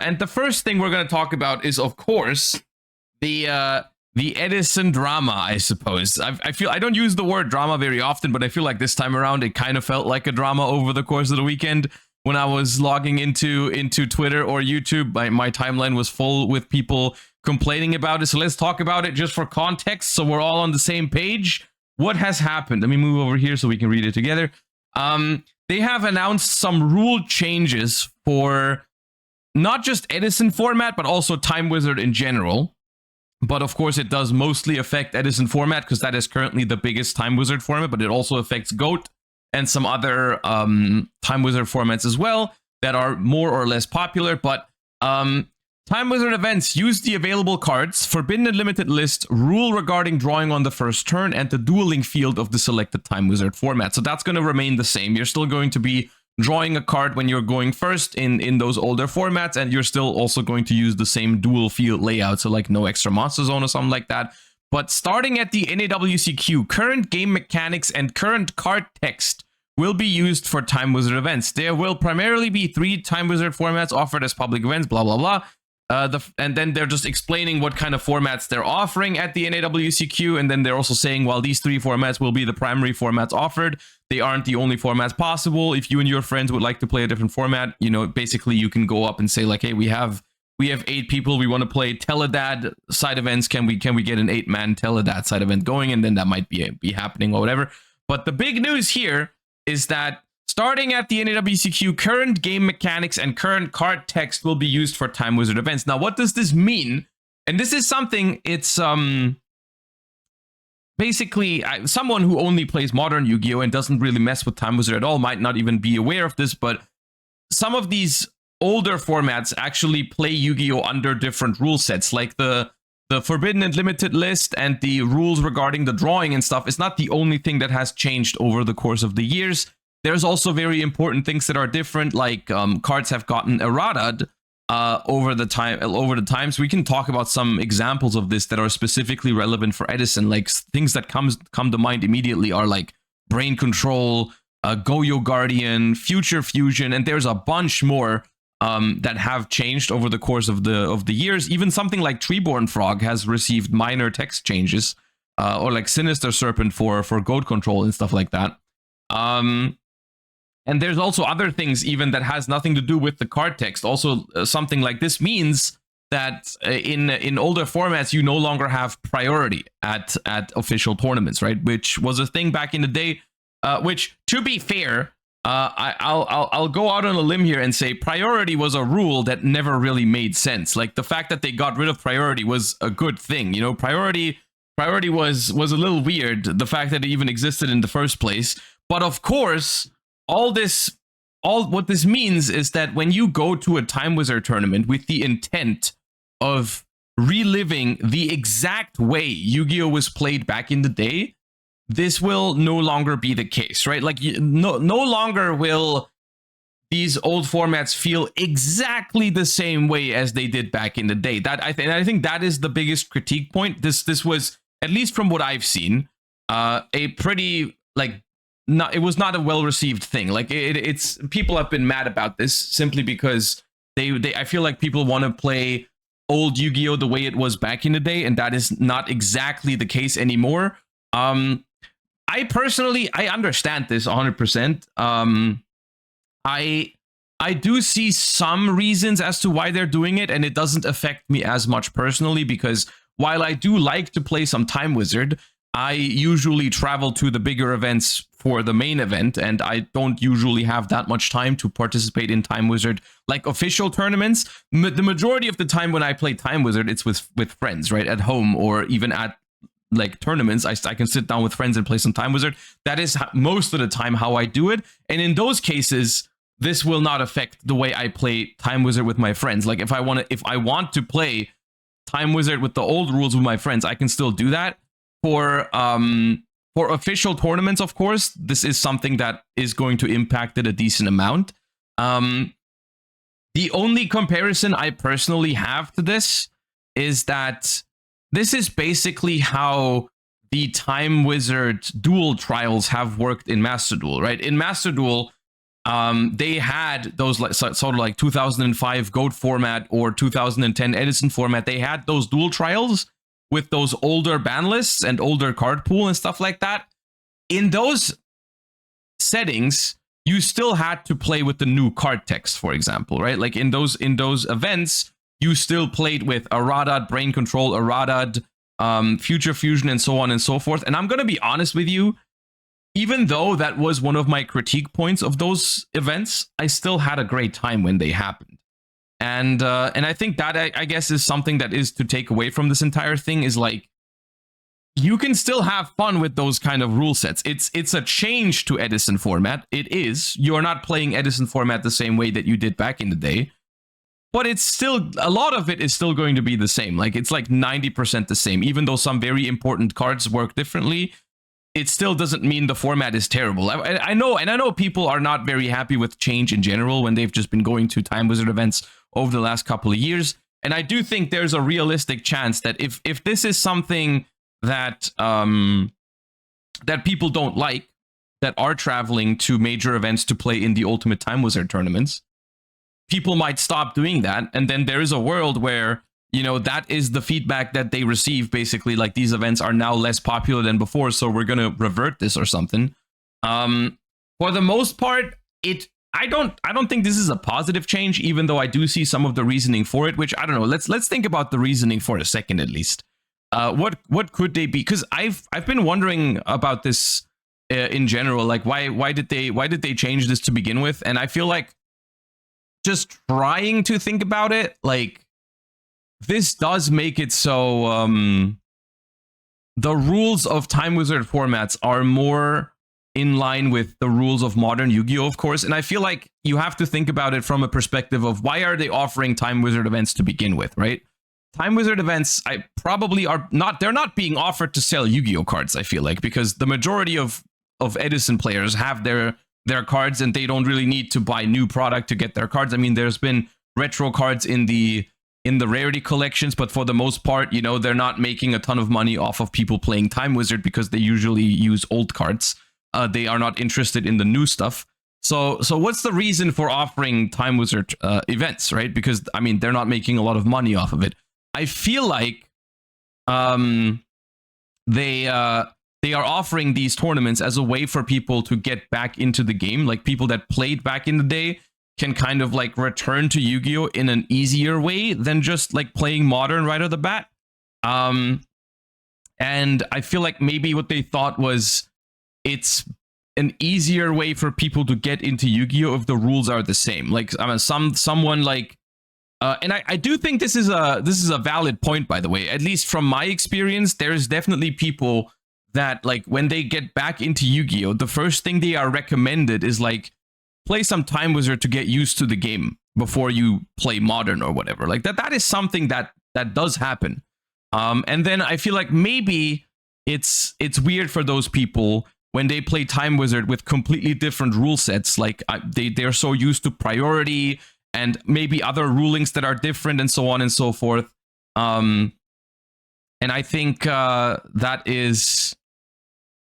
And the first thing we're going to talk about is, of course, the Edison drama, I suppose. I feel I don't use the word drama very often, but I feel like this time around it kind of felt like a drama over the course of the weekend. When I was logging into Twitter or YouTube, my timeline was full with people complaining about it. So let's talk about it just for context, so we're all on the same page. What has happened? Let me move over here so we can read it together. They have announced some rule changes for not just Edison format, but also Time Wizard in general. But of course, it does mostly affect Edison format because that is currently the biggest Time Wizard format, but it also affects GOAT and some other Time Wizard formats as well that are more or less popular. But Time Wizard events use the available cards, Forbidden and Limited list, rule regarding drawing on the first turn, and the dueling field of the selected Time Wizard format. So that's going to remain the same. You're still going to be drawing a card when you're going first in those older formats, and you're still also going to use the same dual field layout, so like no extra monster zone or something like that. But starting at the NAWCQ, current game mechanics and current card text will be used for Time Wizard events. There will primarily be 3 Time Wizard formats offered as public events, blah, blah, blah. And then they're just explaining what kind of formats they're offering at the NAWCQ, and then they're also saying, while these 3 formats will be the primary formats offered, they aren't the only formats possible. If you and your friends would like to play a different format, you know, basically you can go up and say like, hey, we have 8 people, we want to play Teledad side events. Can we get an 8-man Teledad side event going? And then that might be happening or whatever. But the big news here is that starting at the NAWCQ, current game mechanics and current card text will be used for Time Wizard events. Now, what does this mean? And this is something, it's basically someone who only plays modern Yu-Gi-Oh! And doesn't really mess with Time Wizard at all might not even be aware of this, but some of these older formats actually play Yu-Gi-Oh! Under different rule sets, like the Forbidden and Limited list and the rules regarding the drawing and stuff is not the only thing that has changed over the course of the years. There's also very important things that are different, like cards have gotten errata'd over the time. So we can talk about some examples of this that are specifically relevant for Edison. Like things that come to mind immediately are like Brain Control, Goyo Guardian, Future Fusion, and there's a bunch more that have changed over the course of the years. Even something like Treeborn Frog has received minor text changes, or like Sinister Serpent for Goat Control and stuff like that. And there's also other things even that has nothing to do with the card text. Also, something like this means that in older formats, you no longer have priority at official tournaments, right? Which was a thing back in the day, which, to be fair, I'll go out on a limb here and say priority was a rule that never really made sense. Like the fact that they got rid of priority was a good thing. You know, priority was a little weird, the fact that it even existed in the first place. But of course, all what this means is that when you go to a Time Wizard tournament with the intent of reliving the exact way Yu-Gi-Oh! Was played back in the day, this will no longer be the case, right? Like no longer will these old formats feel exactly the same way as they did back in the day. That I think that is the biggest critique point. This was, at least from what I've seen, a pretty like. It was not a well-received thing. Like it's people have been mad about this simply because they I feel like people want to play old Yu-Gi-Oh! The way it was back in the day, and that is not exactly the case anymore. I personally understand this 100%. I do see some reasons as to why they're doing it, and it doesn't affect me as much personally because while I do like to play some Time Wizard, I usually travel to the bigger events for the main event, and I don't usually have that much time to participate in Time Wizard, like official tournaments. The majority of the time when I play Time Wizard, it's with friends, right? At home or even at like tournaments, I can sit down with friends and play some Time Wizard. That is most of the time how I do it. And in those cases, this will not affect the way I play Time Wizard with my friends. Like if I want to play Time Wizard with the old rules with my friends, I can still do that. For official tournaments, of course, this is something that is going to impact it a decent amount. The only comparison I personally have to this is that this is basically how the Time Wizard duel trials have worked in Master Duel, right? In Master Duel, they had those like sort of like 2005 Goat format or 2010 Edison format. They had those dual trials with those older ban lists and older card pool and stuff like that. In those settings, you still had to play with the new card text, for example, right? Like in those events, you still played with Aradad, Brain Control, Aradad, Future Fusion, and so on and so forth. And I'm gonna be honest with you, even though that was one of my critique points of those events, I still had a great time when they happened. And I think that I guess is something that is to take away from this entire thing is like, you can still have fun with those kind of rule sets. It's a change to Edison format. It is. You're not playing Edison format the same way that you did back in the day. But it's still, a lot of it is still going to be the same. Like, it's like 90% the same. Even though some very important cards work differently, it still doesn't mean the format is terrible. I know, and I know people are not very happy with change in general when they've just been going to Time Wizard events over the last couple of years. And I do think there's a realistic chance that if this is something that that people don't like, that are traveling to major events to play in the Ultimate Time Wizard tournaments, people might stop doing that. And then there is a world where, you know, that is the feedback that they receive, basically, like these events are now less popular than before, so we're going to revert this or something. For the most part, I don't think this is a positive change, even though I do see some of the reasoning for it, which I don't know. Let's think about the reasoning for a second, at least. What could they be? Because I've been wondering about this in general. Like, why did they change this to begin with? And I feel like just trying to think about it, like, this does make it so the rules of Time Wizard formats are more in line with the rules of modern Yu-Gi-Oh, of course. And I feel like you have to think about it from a perspective of why are they offering Time Wizard events to begin with, right? Time Wizard events, I probably are not, they're not being offered to sell Yu-Gi-Oh cards, I feel like, because the majority of Edison players have their cards and they don't really need to buy new product to get their cards. I mean, there's been retro cards in the rarity collections, but for the most part, you know, they're not making a ton of money off of people playing Time Wizard because they usually use old cards. They are not interested in the new stuff. So what's the reason for offering Time Wizard events, right? Because, I mean, they're not making a lot of money off of it. I feel like they are offering these tournaments as a way for people to get back into the game. Like, people that played back in the day can kind of like return to Yu-Gi-Oh in an easier way than just like playing Modern right off the bat. And I feel like maybe what they thought was it's an easier way for people to get into Yu-Gi-Oh if the rules are the same. Like, I mean, someone like, and I do think this is a valid point, by the way. At least from my experience, there's definitely people that, like, when they get back into Yu-Gi-Oh, the first thing they are recommended is like, play some Time Wizard to get used to the game before you play Modern or whatever. Like, that is something that does happen. And then I feel like maybe it's weird for those people when they play Time Wizard with completely different rule sets. Like, they're so used to priority and maybe other rulings that are different and so on and so forth. And I think that is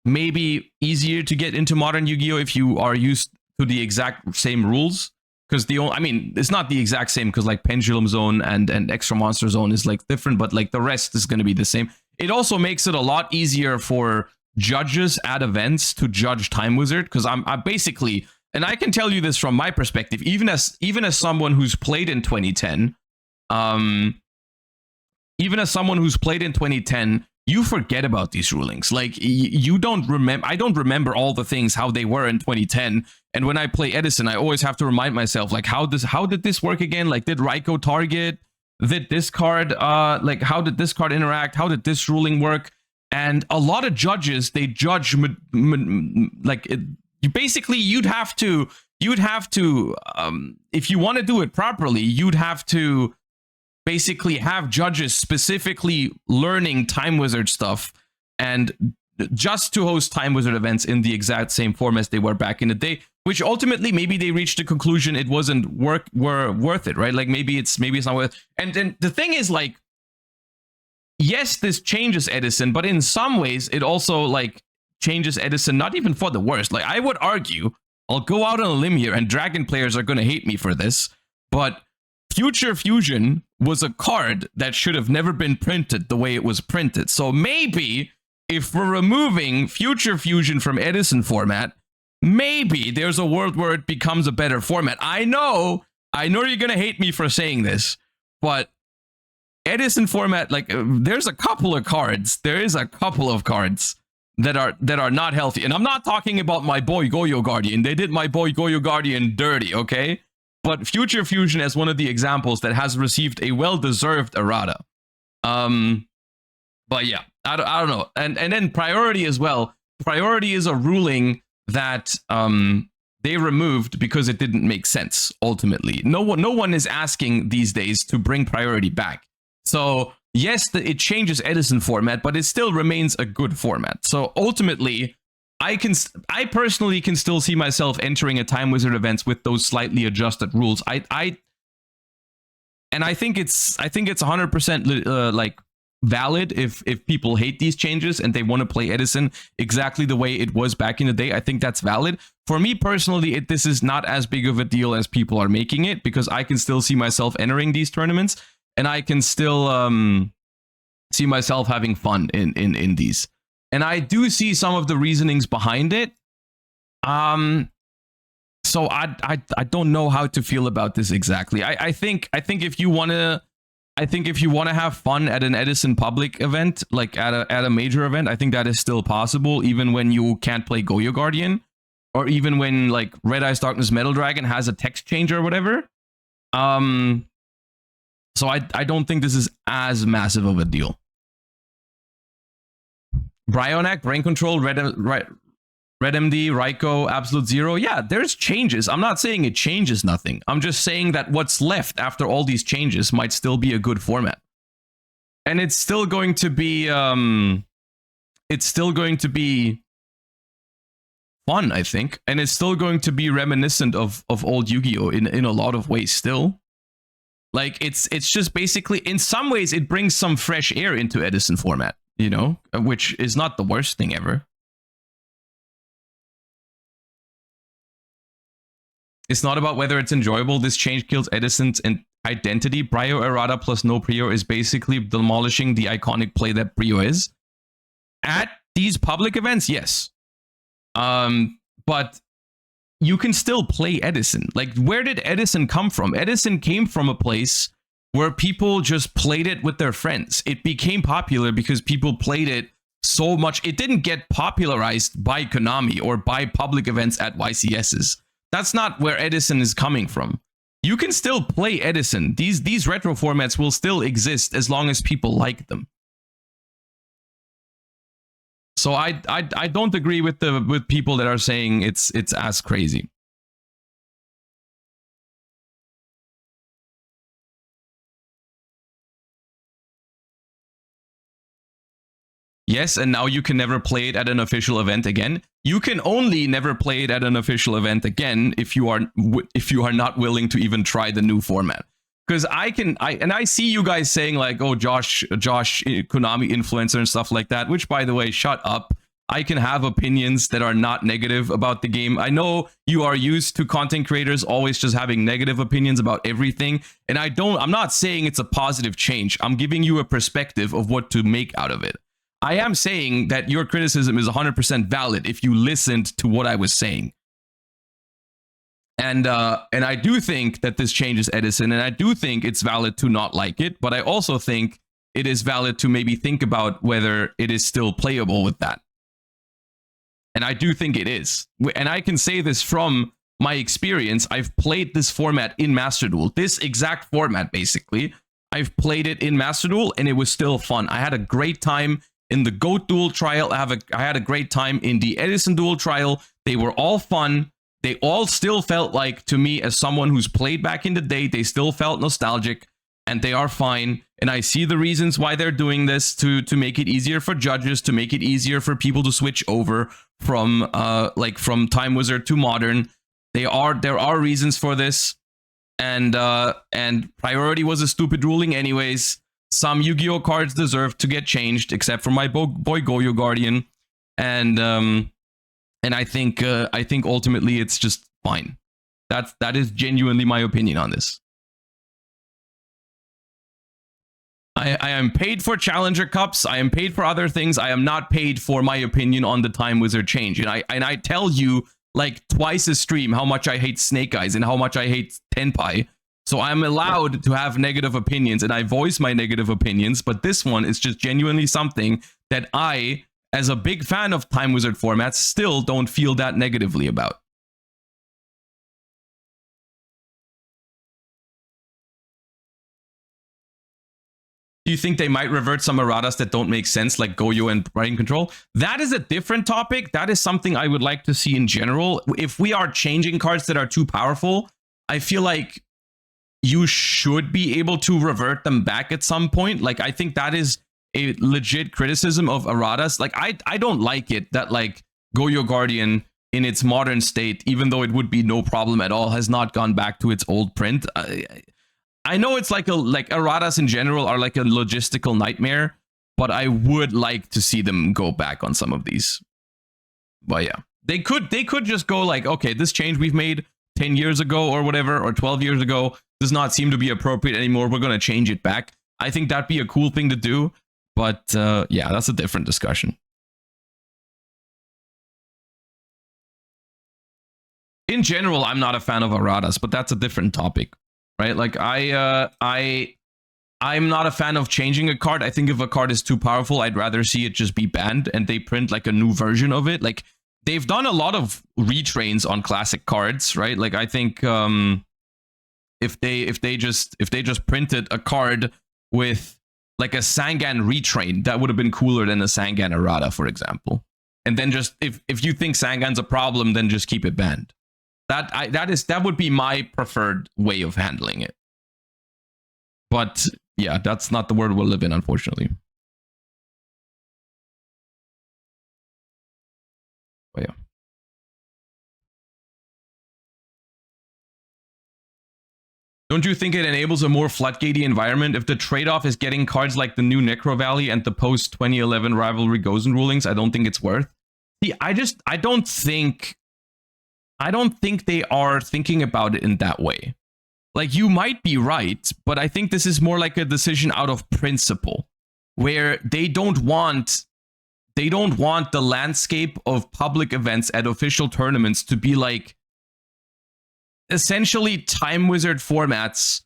maybe easier to get into Modern Yu-Gi-Oh if you are used to the exact same rules. Because I mean, it's not the exact same, because like Pendulum Zone and Extra Monster Zone is like different, but like the rest is going to be the same. It also makes it a lot easier for judges at events to judge Time Wizard, because I'm basically, and I can tell you this from my perspective, even as someone who's played in 2010, you forget about these rulings. Like, you don't remember. I don't remember all the things how they were in 2010. And when I play Edison, I always have to remind myself, like, how did this work again? Like, did Raiko target? Did this card like, how did this card interact? How did this ruling work? And a lot of judges, they judge like, you'd have to if you want to do it properly, you'd have to basically have judges specifically learning Time Wizard stuff and just to host Time Wizard events in the exact same form as they were back in the day, which ultimately maybe they reached a conclusion it wasn't worth it, right? Like, maybe it's not worth it. And then the thing is, like, yes, this changes Edison, but in some ways it also like changes Edison not even for the worst. Like, I would argue I'll go out on a limb here, and Dragon players are going to hate me for this, but Future Fusion was a card that should have never been printed the way it was printed. So maybe if we're removing Future Fusion from Edison format, maybe there's a world where it becomes a better format. I know you're going to hate me for saying this, but Edison format, like, there's a couple of cards. There is a couple of cards that are not healthy. And I'm not talking about my boy Yugioh Guardian. They did my boy Yugioh Guardian dirty, okay? But Future Fusion is one of the examples that has received a well-deserved errata. But yeah, I don't know. And then Priority as well. Priority is a ruling that they removed because it didn't make sense, ultimately. No one is asking these days to bring Priority back. So yes, it changes Edison format, but it still remains a good format. So ultimately, I personally can still see myself entering a Time Wizard events with those slightly adjusted rules. I think it's 100% like valid if people hate these changes and they want to play Edison exactly the way it was back in the day. I think that's valid. For me personally, this is not as big of a deal as people are making it, because I can still see myself entering these tournaments, and I can still see myself having fun in these. And I do see some of the reasonings behind it. So I don't know how to feel about this exactly. I think if you want to have fun at an Edison public event, like at a major event, I think that is still possible, even when you can't play Yugioh Guardian, or even when like Red Eyes Darkness Metal Dragon has a text change or whatever. So I don't think this is as massive of a deal. Bryonac, Brain Control, Red MD, Raikou, Absolute Zero. Yeah, there's changes. I'm not saying it changes nothing. I'm just saying that what's left after all these changes might still be a good format. And it's still going to be fun, I think. And it's still going to be reminiscent of old Yu-Gi-Oh! in a lot of ways still. Like, it's just basically, in some ways, it brings some fresh air into Edison format, you know, which is not the worst thing ever. It's not about whether it's enjoyable. This change kills Edison's identity. Brio errata plus no Prio is basically demolishing the iconic play that Brio is. At these public events, yes. But you can still play Edison. Like, where did Edison come from? Edison came from a place where people just played it with their friends. It became popular because people played it so much. It didn't get popularized by Konami or by public events at YCSs. That's not where Edison is coming from. You can still play Edison. These retro formats will still exist as long as people like them. So I don't agree with people that are saying it's as crazy. Yes, and now you can never play it at an official event again. You can only never play it at an official event again if you are not willing to even try the new format. Because I see you guys saying like, oh, Josh, Konami influencer and stuff like that, which, by the way, shut up. I can have opinions that are not negative about the game. I know you are used to content creators always just having negative opinions about everything. And I'm not saying it's a positive change. I'm giving you a perspective of what to make out of it. I am saying that your criticism is 100% valid if you listened to what I was saying. And I do think that this changes Edison, and I do think it's valid to not like it, but I also think it is valid to maybe think about whether it is still playable with that. And I do think it is. And I can say this from my experience. I've played this format in Master Duel. This exact format, basically. I've played it in Master Duel, and it was still fun. I had a great time in the GOAT Duel trial. I had a great time in the Edison Duel trial. They were all fun. They all still felt like, to me, as someone who's played back in the day, they still felt nostalgic, and they are fine. And I see the reasons why they're doing this, to make it easier for judges, to make it easier for people to switch over from from Time Wizard to Modern. There are reasons for this, and Priority was a stupid ruling anyways. Some Yu-Gi-Oh cards deserve to get changed, except for my boy Yugioh Guardian, and And I think ultimately it's just fine. That is genuinely my opinion on this. I am paid for Challenger Cups. I am paid for other things. I am not paid for my opinion on the Time Wizard change. And I tell you like twice a stream how much I hate Snake Eyes and how much I hate Tenpai. So I'm allowed to have negative opinions, and I voice my negative opinions. But this one is just genuinely something that I, as a big fan of Time Wizard formats, still don't feel that negatively about. Do you think they might revert some erratas that don't make sense, like Goyo and Brain Control? That is a different topic. That is something I would like to see in general. If we are changing cards that are too powerful, I feel like you should be able to revert them back at some point. Like, I think that is a legit criticism of erratas. Like, I don't like it that, like, Goyo Guardian in its modern state, even though it would be no problem at all, has not gone back to its old print. I know it's like erratas in general are like a logistical nightmare, but I would like to see them go back on some of these. But yeah, they could just go like, okay, this change we've made 10 years ago or whatever, or 12 years ago does not seem to be appropriate anymore. We're going to change it back. I think that'd be a cool thing to do. But yeah, that's a different discussion. In general, I'm not a fan of erratas, but that's a different topic. Right, like I'm not a fan of changing a card. I think if a card is too powerful, I'd rather see it just be banned and they print like a new version of it. Like they've done a lot of retrains on classic cards, right? Like I think if they just printed a card with like a Sangan retrain, that would have been cooler than a Sangan errata, for example. And then just if you think Sangan's a problem, then just keep it banned. That would be my preferred way of handling it. But yeah, that's not the world we'll live in, unfortunately. But yeah. Don't you think it enables a more floodgatey environment if the trade-off is getting cards like the new Necro Valley and the post-2011 rivalry Gozen rulings? I don't think it's worth. See, I don't think they are thinking about it in that way. Like, you might be right, but I think this is more like a decision out of principle, where they don't want the landscape of public events at official tournaments to be like essentially Time Wizard formats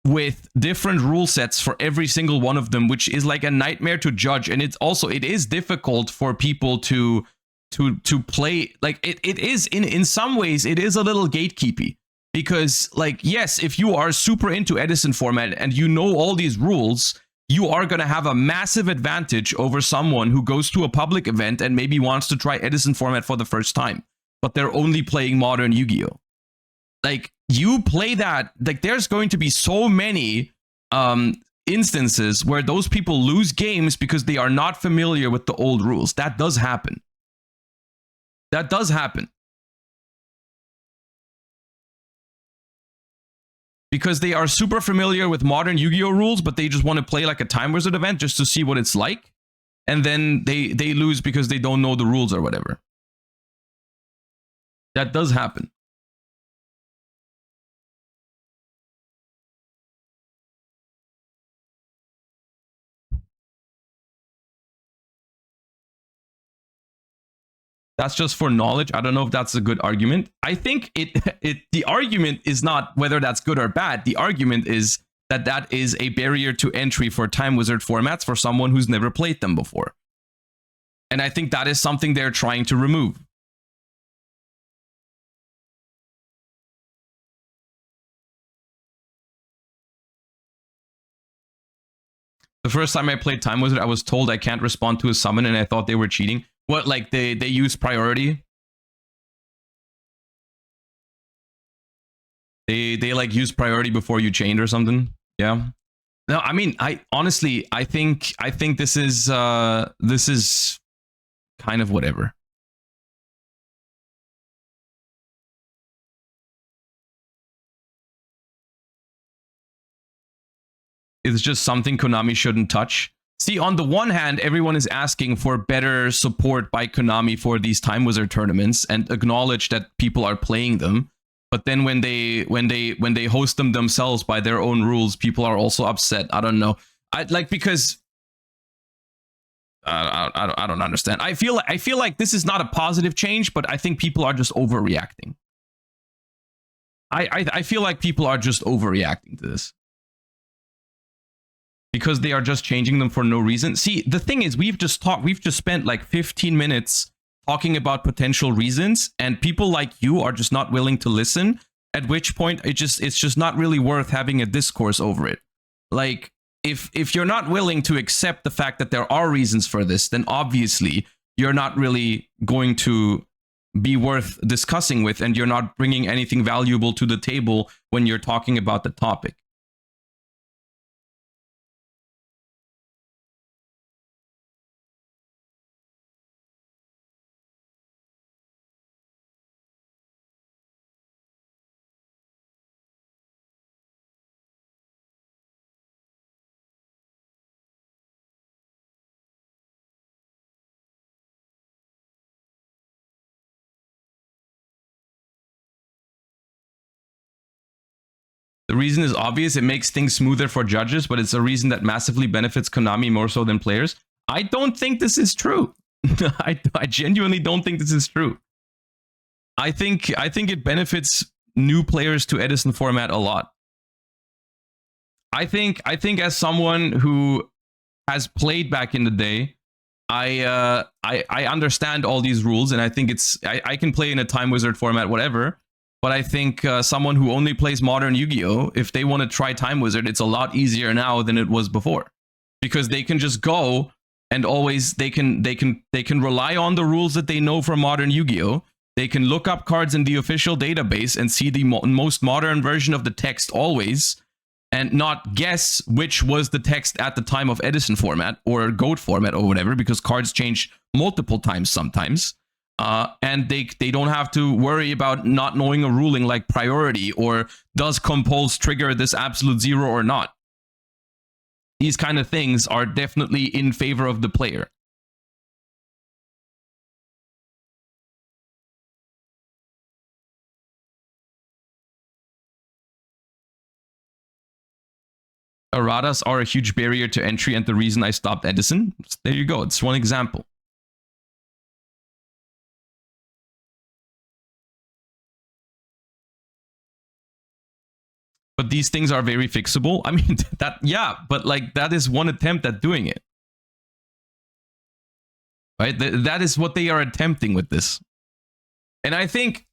with different rule sets for every single one of them, which is like a nightmare to judge. And it is difficult for people to play. Like it is in some ways it is a little gatekeepy, because like, yes, if you are super into Edison format and you know all these rules, you are going to have a massive advantage over someone who goes to a public event and maybe wants to try Edison format for the first time, but they're only playing modern Yu-Gi-Oh. Like, you play that, like, there's going to be so many instances where those people lose games because they are not familiar with the old rules. That does happen. That does happen. Because they are super familiar with modern Yu-Gi-Oh rules, but they just want to play like a Time Wizard event just to see what it's like. And then they lose because they don't know the rules or whatever. That does happen. That's just for knowledge. I don't know if that's a good argument. I think the argument is not whether that's good or bad. The argument is that is a barrier to entry for Time Wizard formats for someone who's never played them before. And I think that is something they're trying to remove. The first time I played Time Wizard, I was told I can't respond to a summon, and I thought they were cheating. What, like they use priority? They like use priority before you chain or something? Yeah. No, I mean, I honestly, I think this is kind of whatever. It's just something Konami shouldn't touch. See, on the one hand, everyone is asking for better support by Konami for these Time Wizard tournaments and acknowledge that people are playing them. But then when they host them themselves by their own rules, people are also upset. I don't know. Because I don't understand. I feel like this is not a positive change, but I think people are just overreacting. I feel like people are just overreacting to this because they are just changing them for no reason. See, the thing is, we've just spent like 15 minutes talking about potential reasons, and people like you are just not willing to listen. At which point, it's just not really worth having a discourse over it. Like, if you're not willing to accept the fact that there are reasons for this, then obviously you're not really going to be worth discussing with, and you're not bringing anything valuable to the table when you're talking about the topic. The reason is obvious. It makes things smoother for judges, but it's a reason that massively benefits Konami more so than players. I don't think this is true. I genuinely don't think this is true. I think it benefits new players to Edison format a lot. I think as someone who has played back in the day, I understand all these rules, and I think I can play in a Time Wizard format, whatever. But I think someone who only plays modern Yu-Gi-Oh, if they want to try Time Wizard, it's a lot easier now than it was before, because they can just go and always they can rely on the rules that they know from modern Yu-Gi-Oh. They can look up cards in the official database and see the most modern version of the text always, and not guess which was the text at the time of Edison format or GOAT format or whatever, because cards change multiple times sometimes. And they don't have to worry about not knowing a ruling like priority or does compulse trigger this absolute zero or not. These kind of things are definitely in favor of the player. Erratas are a huge barrier to entry and the reason I stopped Edison. There you go. It's one example. But these things are very fixable. I mean, but like that is one attempt at doing it. Right? That is what they are attempting with this. And I think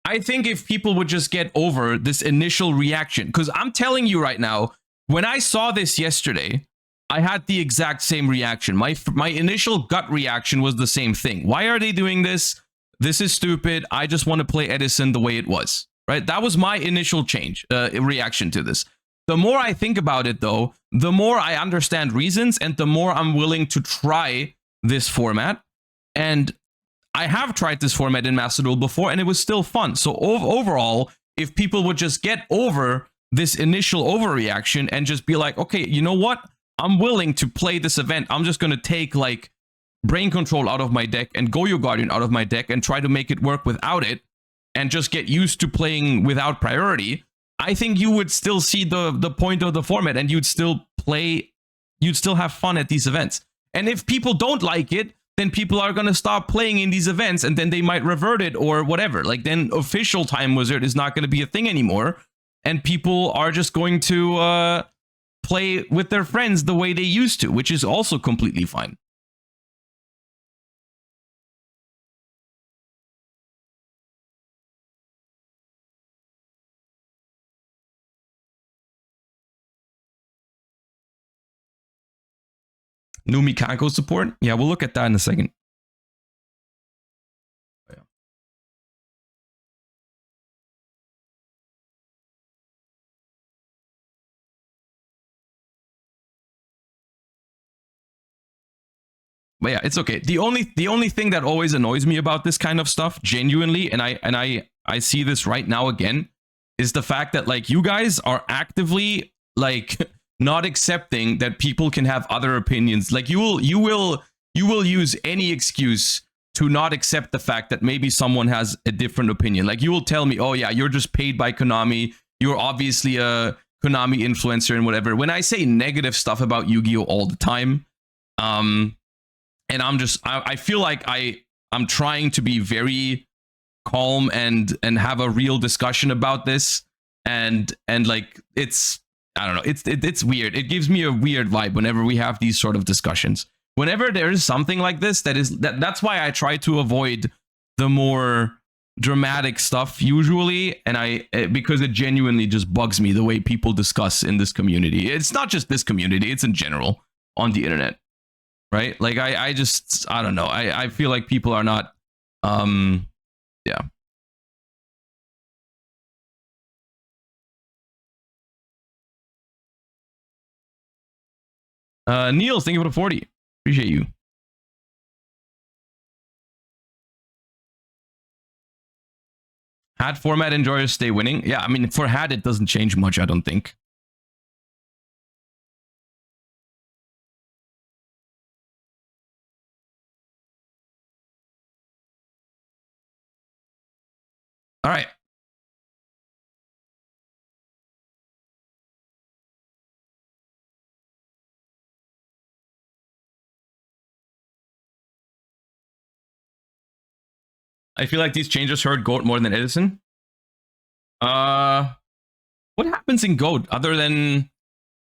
if people would just get over this initial reaction, because I'm telling you right now, when I saw this yesterday, I had the exact same reaction. My initial gut reaction was the same thing. Why are they doing this? This is stupid. I just want to play Edison the way it was. Right? That was my initial reaction to this. The more I think about it, though, the more I understand reasons and the more I'm willing to try this format. And I have tried this format in Master Duel before, and it was still fun. So overall, if people would just get over this initial overreaction and just be like, okay, you know what? I'm willing to play this event. I'm just going to take like Brain Control out of my deck and Goyo Guardian out of my deck and try to make it work without it, and just get used to playing without priority. I think you would still see the point of the format, and you'd still have fun at these events. And if people don't like it, then people are going to stop playing in these events, and then they might revert it or whatever. Like, then official Time Wizard is not going to be a thing anymore, and people are just going to play with their friends the way they used to, which is also completely fine. New mechanical support? Yeah, we'll look at that in a second. But yeah, it's okay. The only thing that always annoys me about this kind of stuff, genuinely, and I see this right now again, is the fact that like you guys are actively like not accepting that people can have other opinions. Like you will use any excuse to not accept the fact that maybe someone has a different opinion. Like you will tell me, oh yeah, you're just paid by Konami. You're obviously a Konami influencer and whatever. When I say negative stuff about Yu-Gi-Oh all the time, and I feel like I'm trying to be very calm and have a real discussion about this, and like it's, I don't know, it's weird. It gives me a weird vibe whenever we have these sort of discussions. Whenever there is something like this, that's why I try to avoid the more dramatic stuff usually, and because it genuinely just bugs me the way people discuss in this community. It's not just this community, it's in general on the internet, right? Like I don't know. I feel like people are not yeah. Neil, thank you for the 40. Appreciate you. Had format enjoyers stay winning? Yeah, I mean, for had, it doesn't change much, I don't think. All right. I feel like these changes hurt GOAT more than Edison. What happens in GOAT other than,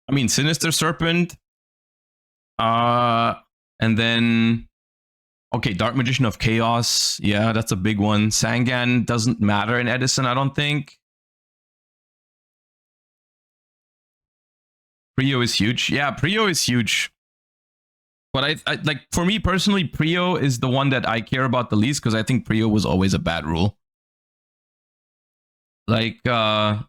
I mean, Sinister Serpent, and then, okay, Dark Magician of Chaos. Yeah, that's a big one. Sangan doesn't matter in Edison, I don't think. Prio is huge. Yeah, Prio is huge. But I like, for me personally, Prio is the one that I care about the least because I think Prio was always a bad rule. Like, yeah.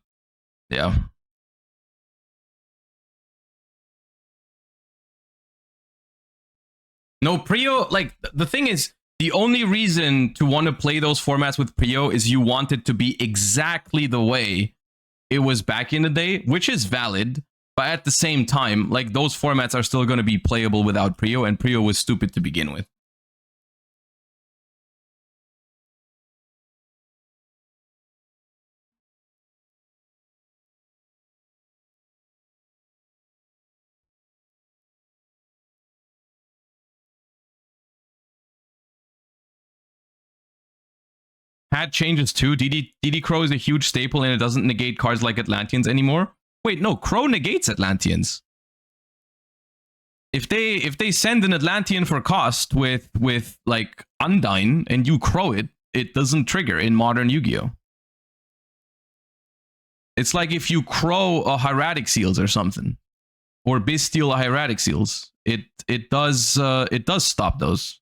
No, Prio, like, the thing is, the only reason to want to play those formats with Prio is you want it to be exactly the way it was back in the day, which is valid. But at the same time, like, those formats are still going to be playable without Prio, and Prio was stupid to begin with. Had changes too. DD Crow is a huge staple, and it doesn't negate cards like Atlanteans anymore. Wait, no, Crow negates Atlanteans. If they send an Atlantean for cost with like Undyne and you Crow it, it doesn't trigger in modern Yu-Gi-Oh. It's like if you Crow a Hieratic Seals or something, or Bestial a Hieratic Seals, it does stop those.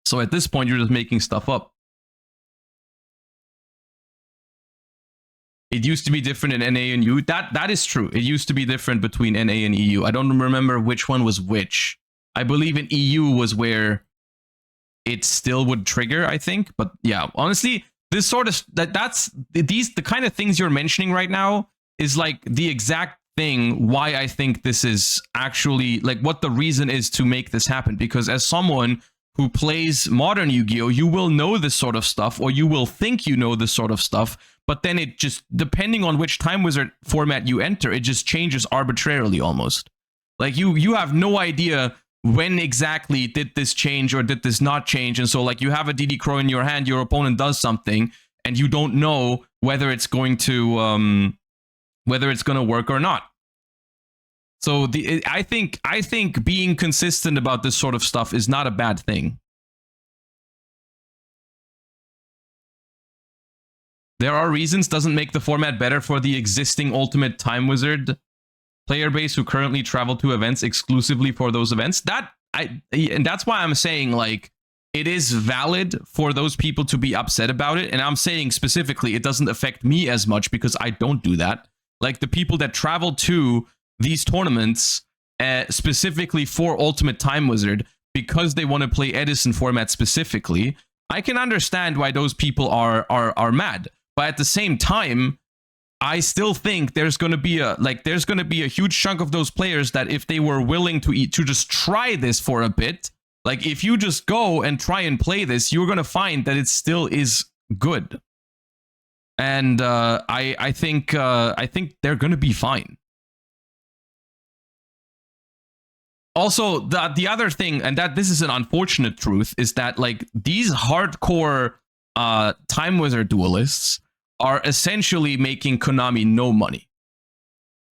So at this point, you're just making stuff up. It used to be different in NA and EU. That is true. It used to be different between NA and EU. I don't remember which one was which. I believe in EU was where it still would trigger, I think. But yeah, honestly, this sort of that's the kind of things you're mentioning right now is like the exact thing why I think this is actually like what the reason is to make this happen. Because as someone who plays modern Yu-Gi-Oh, you will know this sort of stuff, or you will think you know this sort of stuff, but then it just, depending on which Time Wizard format you enter, it just changes arbitrarily almost. Like you have no idea when exactly did this change or did this not change, and so like you have a DD Crow in your hand, your opponent does something, and you don't know whether it's going to work or not. So I think being consistent about this sort of stuff is not a bad thing. There are reasons doesn't make the format better for the existing Ultimate Time Wizard player base who currently travel to events exclusively for those events. And that's why I'm saying like it is valid for those people to be upset about it. And I'm saying specifically it doesn't affect me as much because I don't do that. Like the people that travel to these tournaments specifically for Ultimate Time Wizard because they want to play Edison format specifically, I can understand why those people are mad. But at the same time, I still think there's going to be a huge chunk of those players that if they were willing to just try this for a bit, like if you just go and try and play this, you're going to find that it still is good. And I think they're going to be fine. Also, the other thing, and that this is an unfortunate truth, is that like these hardcore Time Wizard duelists are essentially making Konami no money,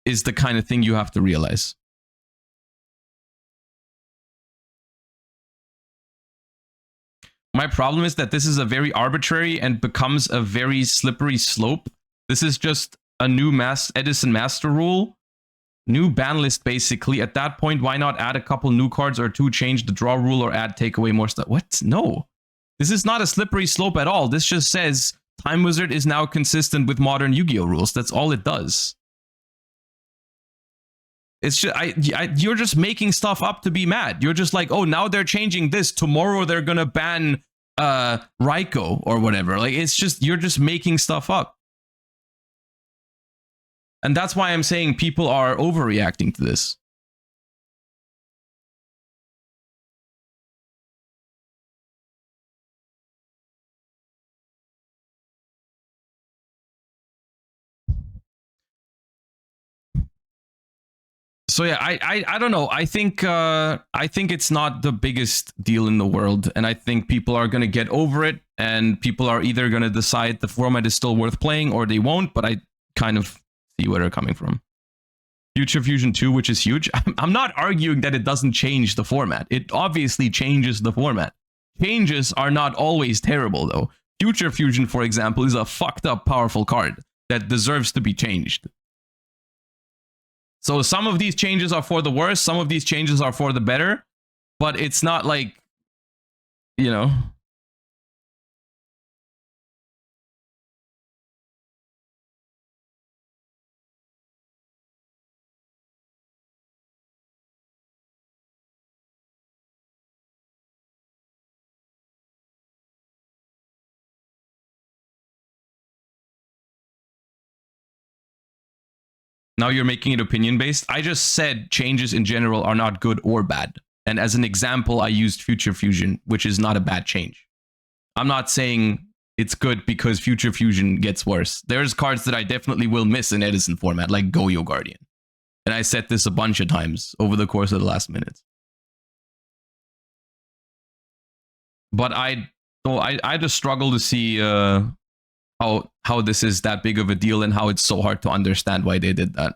is the kind of thing you have to realize. My problem is that this is a very arbitrary and becomes a very slippery slope. This is just a new Edison Master Rule. New ban list, basically. At that point, why not add a couple new cards or two, change the draw rule, or add take away more stuff? What? No. This is not a slippery slope at all. This just says Time Wizard is now consistent with modern Yu-Gi-Oh rules. That's all it does. It's just, you're just making stuff up to be mad. You're just like, oh, now they're changing this. Tomorrow they're gonna ban Raiko or whatever. Like, it's just, you're just making stuff up. And that's why I'm saying people are overreacting to this. So yeah, I don't know. I think it's not the biggest deal in the world, and I think people are gonna get over it, and people are either gonna decide the format is still worth playing or they won't. But I kind of see where they're coming from. Future Fusion 2, which is huge. I'm not arguing that it doesn't change the format. It obviously changes the format. Changes are not always terrible, though. Future Fusion, for example, is a fucked up powerful card that deserves to be changed. So some of these changes are for the worse, some of these changes are for the better, but it's not like, you know... Now you're making it opinion-based. I just said changes in general are not good or bad. And as an example, I used Future Fusion, which is not a bad change. I'm not saying it's good because Future Fusion gets worse. There's cards that I definitely will miss in Edison format, like Goyo Guardian. And I said this a bunch of times over the course of the last minutes. But I just struggle to see how this is that big of a deal and how it's so hard to understand why they did that.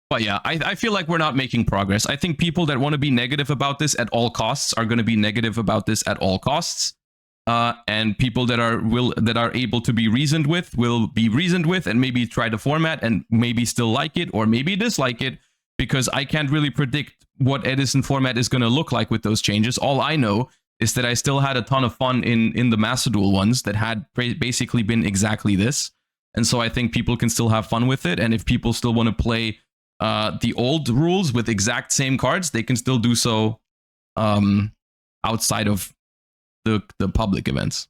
But yeah, I feel like we're not making progress. I think people that want to be negative about this at all costs are going to be negative about this at all costs. And people that are able to be reasoned with will be reasoned with and maybe try the format and maybe still like it or maybe dislike it, because I can't really predict what Edison format is going to look like with those changes. All I know is that I still had a ton of fun in the Master Duel ones that had basically been exactly this. And so I think people can still have fun with it. And if people still want to play the old rules with exact same cards, they can still do so outside of the public events.